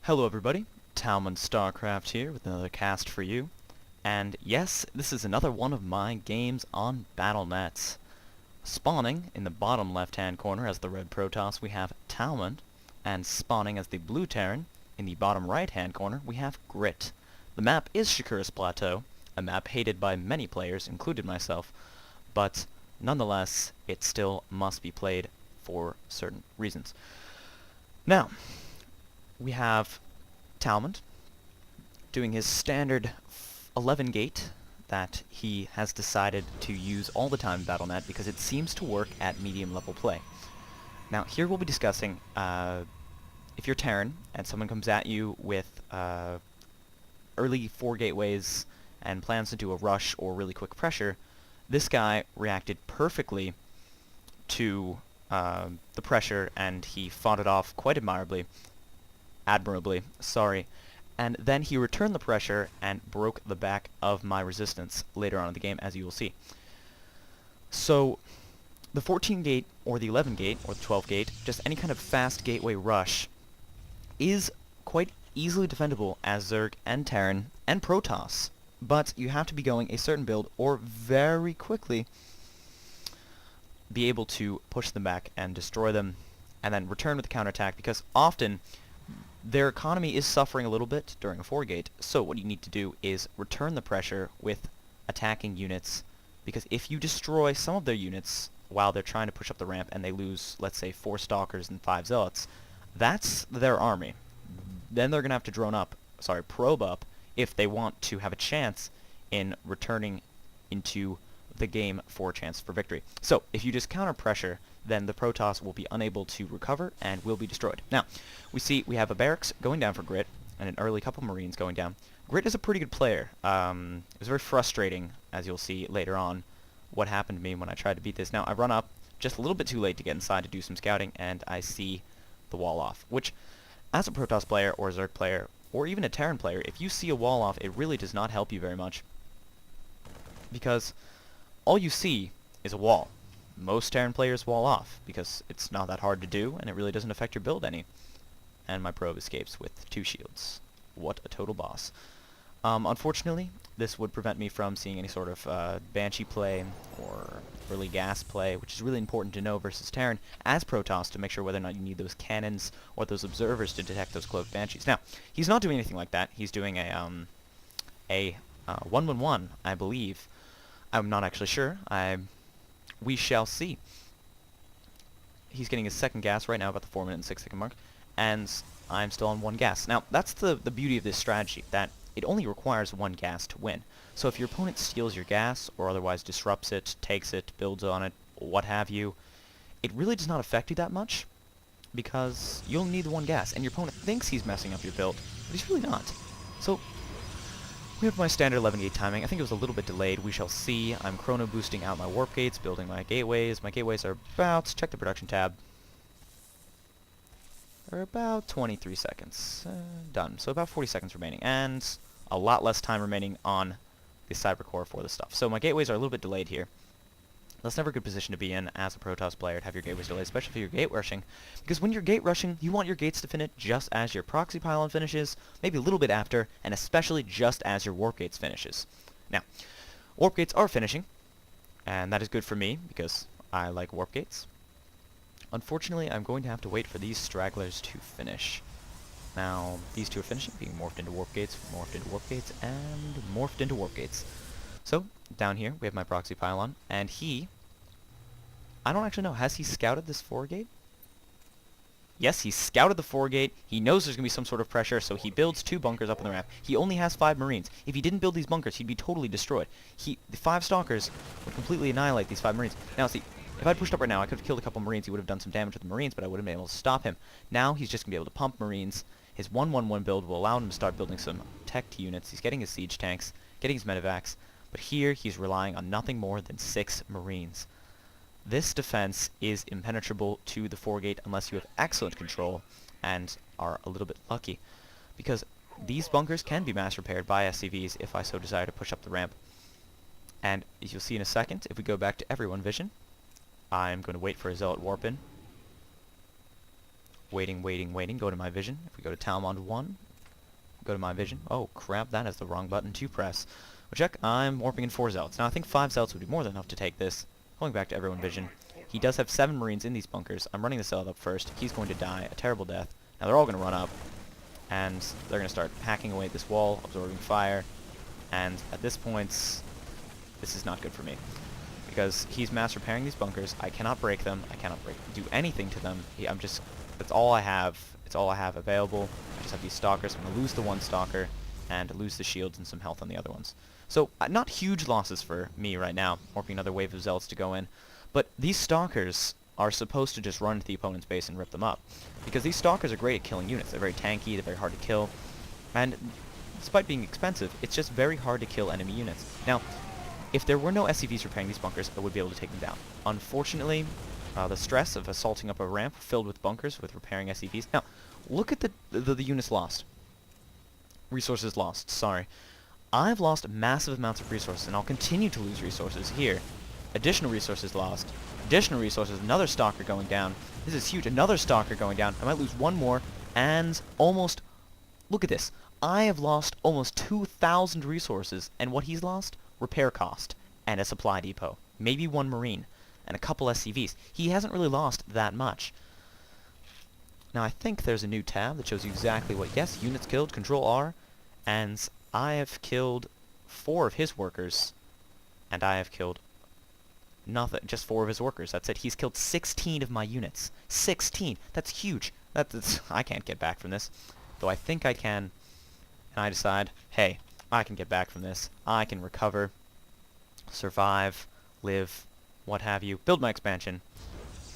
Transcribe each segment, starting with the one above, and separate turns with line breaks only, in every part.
Hello everybody, Taalmond StarCraft here with another cast for you. And yes, this is another one of my games on Battlenet. Spawning in the bottom left-hand corner as the red Protoss we have Taalmond, and spawning as the blue Terran in the bottom right-hand corner we have Grit. The map is Shakura's Plateau, a map hated by many players, including myself, but nonetheless it still must be played for certain reasons. Now, we have Taalmond doing his standard 11 gate that he has decided to use all the time in Battlenet because it seems to work at medium level play. Now here we'll be discussing if you're Terran and someone comes at you with early 4 gateways and plans to do a rush or really quick pressure, this guy reacted perfectly to the pressure and he fought it off quite admirably, and then he returned the pressure and broke the back of my resistance later on in the game, as you will see. So the 14 gate or the 11 gate or the 12 gate, just any kind of fast gateway rush, is quite easily defendable as Zerg and Terran and Protoss, but you have to be going a certain build or very quickly be able to push them back and destroy them and then return with the counterattack, because often their economy is suffering a little bit during a 4 gate, so what you need to do is return the pressure with attacking units, because if you destroy some of their units while they're trying to push up the ramp and they lose, let's say, 4 Stalkers and 5 Zealots, that's their army. Then they're going to have to probe up if they want to have a chance in returning into the game for a chance for victory. So, if you just counter pressure, then the Protoss will be unable to recover and will be destroyed. Now, we have a barracks going down for Grit, and an early couple Marines going down. Grit is a pretty good player. It was very frustrating, as you'll see later on, what happened to me when I tried to beat this. Now, I run up just a little bit too late to get inside to do some scouting, and I see the wall off, which, as a Protoss player, or a Zerg player, or even a Terran player, if you see a wall off, it really does not help you very much, because all you see is a wall. Most Terran players wall off, because it's not that hard to do, and it really doesn't affect your build any. And my probe escapes with 2 shields. What a total boss. Unfortunately, this would prevent me from seeing any sort of Banshee play, or early gas play, which is really important to know versus Terran, as Protoss, to make sure whether or not you need those cannons or those observers to detect those cloaked Banshees. Now, he's not doing anything like that. He's doing a 1-1-1, I believe. I'm not actually sure. We shall see. He's getting his second gas right now, about the 4-minute and 6-second mark, and I'm still on 1 gas. Now, that's the beauty of this strategy, that it only requires 1 gas to win. So if your opponent steals your gas, or otherwise disrupts it, takes it, builds on it, what have you, it really does not affect you that much, because you'll need the 1 gas, and your opponent thinks he's messing up your build, but he's really not. So we have my standard 11 gate timing. I think it was a little bit delayed. We shall see. I'm chrono boosting out my warp gates, building my gateways. My gateways are about, check the production tab, are about 23 seconds. Done. So about 40 seconds remaining, and a lot less time remaining on the cyber core for this stuff. So my gateways are a little bit delayed here. That's never a good position to be in as a Protoss player, to have your gateways delayed, especially if you're gate rushing. Because when you're gate rushing, you want your gates to finish just as your proxy pylon finishes, maybe a little bit after, and especially just as your warp gates finishes. Now, warp gates are finishing, and that is good for me, because I like warp gates. Unfortunately, I'm going to have to wait for these stragglers to finish. Now, these 2 are finishing, being morphed into warp gates, and morphed into warp gates. So, down here, we have my proxy pylon, and I don't actually know, has he scouted this 4 gate? Yes, he scouted the 4 gate. He knows there's going to be some sort of pressure, so he builds 2 bunkers up on the ramp. He only has 5 Marines. If he didn't build these bunkers, he'd be totally destroyed. The 5 Stalkers would completely annihilate these 5 Marines. Now, see, if I'd pushed up right now, I could have killed a couple Marines. He would have done some damage with the Marines, but I wouldn't have been able to stop him. Now, he's just going to be able to pump Marines. His 1-1-1 build will allow him to start building some tech units. He's getting his siege tanks, getting his medevacs, but here he's relying on nothing more than 6 Marines. This defense is impenetrable to the 4 gate unless you have excellent control and are a little bit lucky, because these bunkers can be mass repaired by SCVs if I so desire to push up the ramp. And as you'll see in a second, if we go back to everyone vision, I'm going to wait for a Zealot warp in. Waiting, waiting, waiting. Go to my vision. If we go to Taalmond 1, go to my vision. Oh, crap, that is the wrong button to press. Well, check. I'm warping in 4 zealots. Now, I think 5 zealots would be more than enough to take this. Going back to everyone vision. He does have 7 marines in these bunkers. I'm running the zealot up first. He's going to die a terrible death. Now, they're all going to run up, and they're going to start hacking away at this wall, absorbing fire. And at this point, this is not good for me, because he's mass repairing these bunkers. I cannot break them. I cannot do anything to them. That's all I have. It's all I have available. I just have these stalkers. I'm going to lose the one stalker and lose the shields and some health on the other ones. So, not huge losses for me right now. Warping another wave of zealots to go in. But these stalkers are supposed to just run to the opponent's base and rip them up, because these stalkers are great at killing units. They're very tanky. They're very hard to kill. And despite being expensive, it's just very hard to kill enemy units. Now, if there were no SCVs repairing these bunkers, I would be able to take them down. Unfortunately, the stress of assaulting up a ramp filled with bunkers with repairing SCVs. Now, look at the units lost. Resources lost, sorry. I've lost massive amounts of resources, and I'll continue to lose resources here. Additional resources lost. Additional resources, another stalker going down. This is huge, another stalker going down. I might lose one more, and almost... Look at this. I have lost almost 2,000 resources, and what he's lost? Repair cost, and a supply depot. Maybe 1 marine, and a couple SCVs. He hasn't really lost that much. Now, I think there's a new tab that shows you exactly what... Yes, units killed, Control R, and I have killed 4 of his workers, and I have killed nothing, just 4 of his workers. That's it. He's killed 16 of my units. 16! That's huge. That's I can't get back from this. Though I think I can, and I decide, hey, I can get back from this. I can recover, survive, live, what have you. Build my expansion.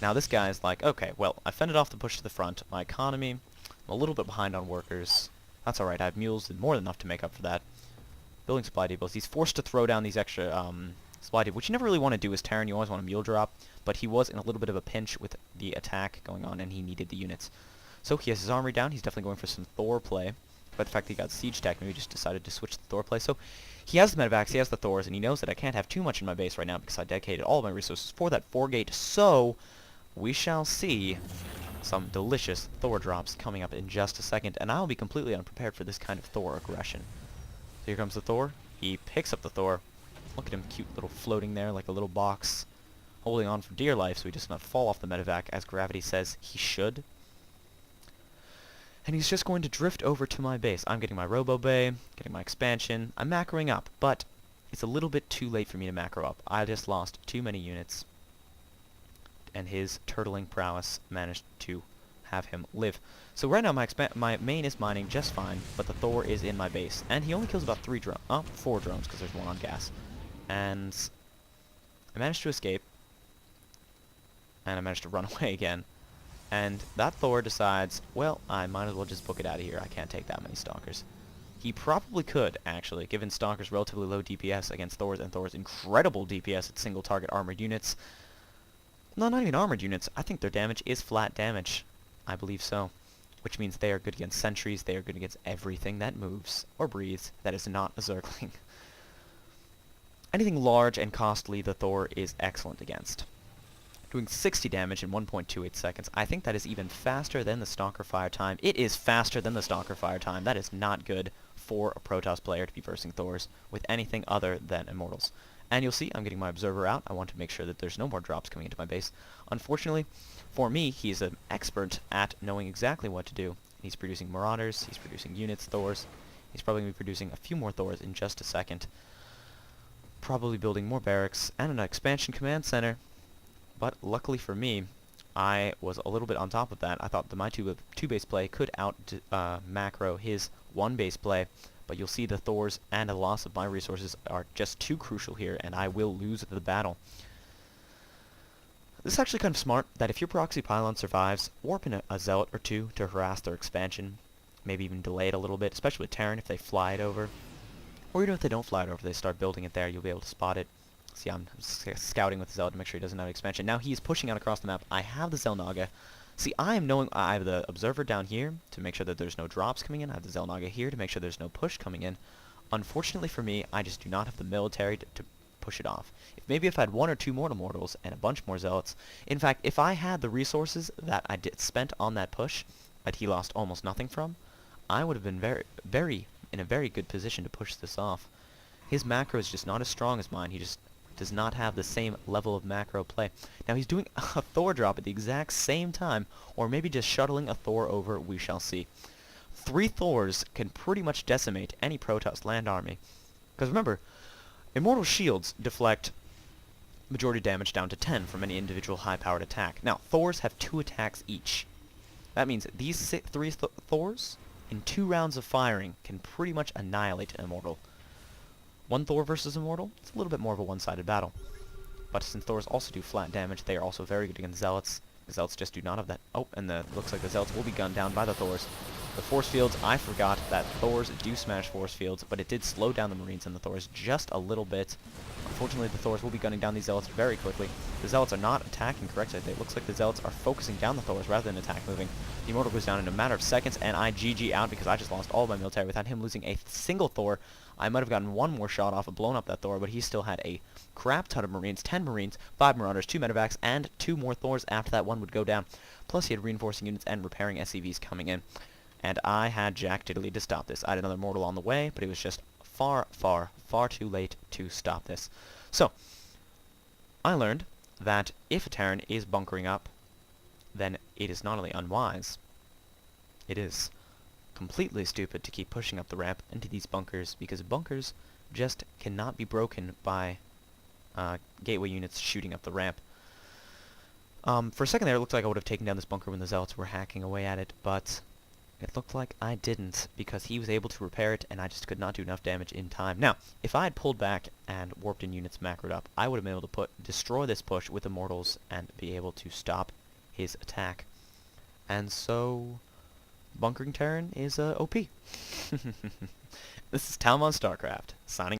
Now this guy's like, okay, well, I fended off the push to the front. My economy, I'm a little bit behind on workers. That's alright, I have mules and more than enough to make up for that. Building supply depots. He's forced to throw down these extra supply depots, which you never really want to do as Terran. You always want a mule drop, but he was in a little bit of a pinch with the attack going on, and he needed the units. So he has his armory down. He's definitely going for some Thor play. But the fact that he got siege tech, maybe he just decided to switch to Thor play. So he has the medevacs, he has the Thors, and he knows that I can't have too much in my base right now because I dedicated all of my resources for that 4-gate. So we shall see some delicious Thor drops coming up in just a second, and I'll be completely unprepared for this kind of Thor aggression. So here comes the Thor. He picks up the Thor. Look at him, cute little floating there like a little box, holding on for dear life so he does not fall off the medevac as gravity says he should. And he's just going to drift over to my base. I'm getting my Robo Bay, getting my expansion. I'm macroing up, but it's a little bit too late for me to macro up. I just lost too many units, and his turtling prowess managed to have him live. So right now my main is mining just fine, but the Thor is in my base, and he only kills about 4 drones because there's 1 on gas. And I managed to escape, and I managed to run away again. And that Thor decides, well, I might as well just book it out of here. I can't take that many stalkers. He probably could, actually, given stalkers' relatively low DPS against Thor's and Thor's incredible DPS at single target armored units. No, not even armored units. I think their damage is flat damage. I believe so. Which means they are good against sentries. They are good against everything that moves or breathes that is not a Zergling. Anything large and costly, the Thor is excellent against. Doing 60 damage in 1.28 seconds. I think that is even faster than the Stalker fire time. It is faster than the Stalker fire time. That is not good for a Protoss player to be versing Thors with anything other than Immortals. And you'll see I'm getting my Observer out. I want to make sure that there's no more drops coming into my base. Unfortunately, for me, he's an expert at knowing exactly what to do. He's producing Marauders, he's producing units, Thors. He's probably going to be producing a few more Thors in just a second. Probably building more barracks and an expansion command center. But luckily for me, I was a little bit on top of that. I thought that my 2-base play could out macro his 1-base play, but you'll see the Thors and the loss of my resources are just too crucial here, and I will lose the battle. This is actually kind of smart, that if your proxy pylon survives, warp in a zealot or 2 to harass their expansion, maybe even delay it a little bit, especially with Terran if they fly it over. Or even if they don't fly it over, they start building it there, you'll be able to spot it. See, I'm scouting with the Zealot to make sure he doesn't have expansion. Now he's pushing out across the map. I have the Xel'Naga. See, I have the Observer down here to make sure that there's no drops coming in. I have the Xel'Naga here to make sure there's no push coming in. Unfortunately for me, I just do not have the military to push it off. Maybe if I had 1 or 2 mortals and a bunch more zealots. In fact, if I had the resources that I spent on that push, that he lost almost nothing from, I would have been in a very good position to push this off. His macro is just not as strong as mine. He just does not have the same level of macro play. Now he's doing a Thor drop at the exact same time, or maybe just shuttling a Thor over, we shall see. 3 Thors can pretty much decimate any Protoss land army. Because remember, Immortal Shields deflect majority damage down to 10 from any individual high-powered attack. Now, Thors have 2 attacks each. That means these 3 Thors, in 2 rounds of firing, can pretty much annihilate an Immortal. 1 Thor versus Immortal, it's a little bit more of a one-sided battle. But since Thors also do flat damage, they are also very good against Zealots. The Zealots just do not have that. Oh, and looks like the Zealots will be gunned down by the Thors. The force fields, I forgot that Thors do smash force fields, but it did slow down the Marines and the Thors just a little bit. Unfortunately, the Thors will be gunning down these Zealots very quickly. The Zealots are not attacking correctly. It looks like the Zealots are focusing down the Thors rather than attack moving. The Immortal goes down in a matter of seconds, and I GG out because I just lost all of my military without him losing a single Thor. I might have gotten 1 more shot off and blown up that Thor, but he still had a crap ton of Marines, 10 Marines, 5 Marauders, 2 Medevacs, and 2 more Thors after that one would go down. Plus he had reinforcing units and repairing SCVs coming in. And I had Jack Diddley to stop this. I had another mortal on the way, but it was just far too late to stop this. So, I learned that if a Terran is bunkering up, then it is not only unwise, it is completely stupid to keep pushing up the ramp into these bunkers, because bunkers just cannot be broken by gateway units shooting up the ramp. For a second there, it looked like I would have taken down this bunker when the Zealots were hacking away at it, but it looked like I didn't, because he was able to repair it, and I just could not do enough damage in time. Now, if I had pulled back and warped in units macroed up, I would have been able to destroy this push with Immortals and be able to stop his attack. And so, bunkering Terran is OP. This is Taalmond StarCraft, signing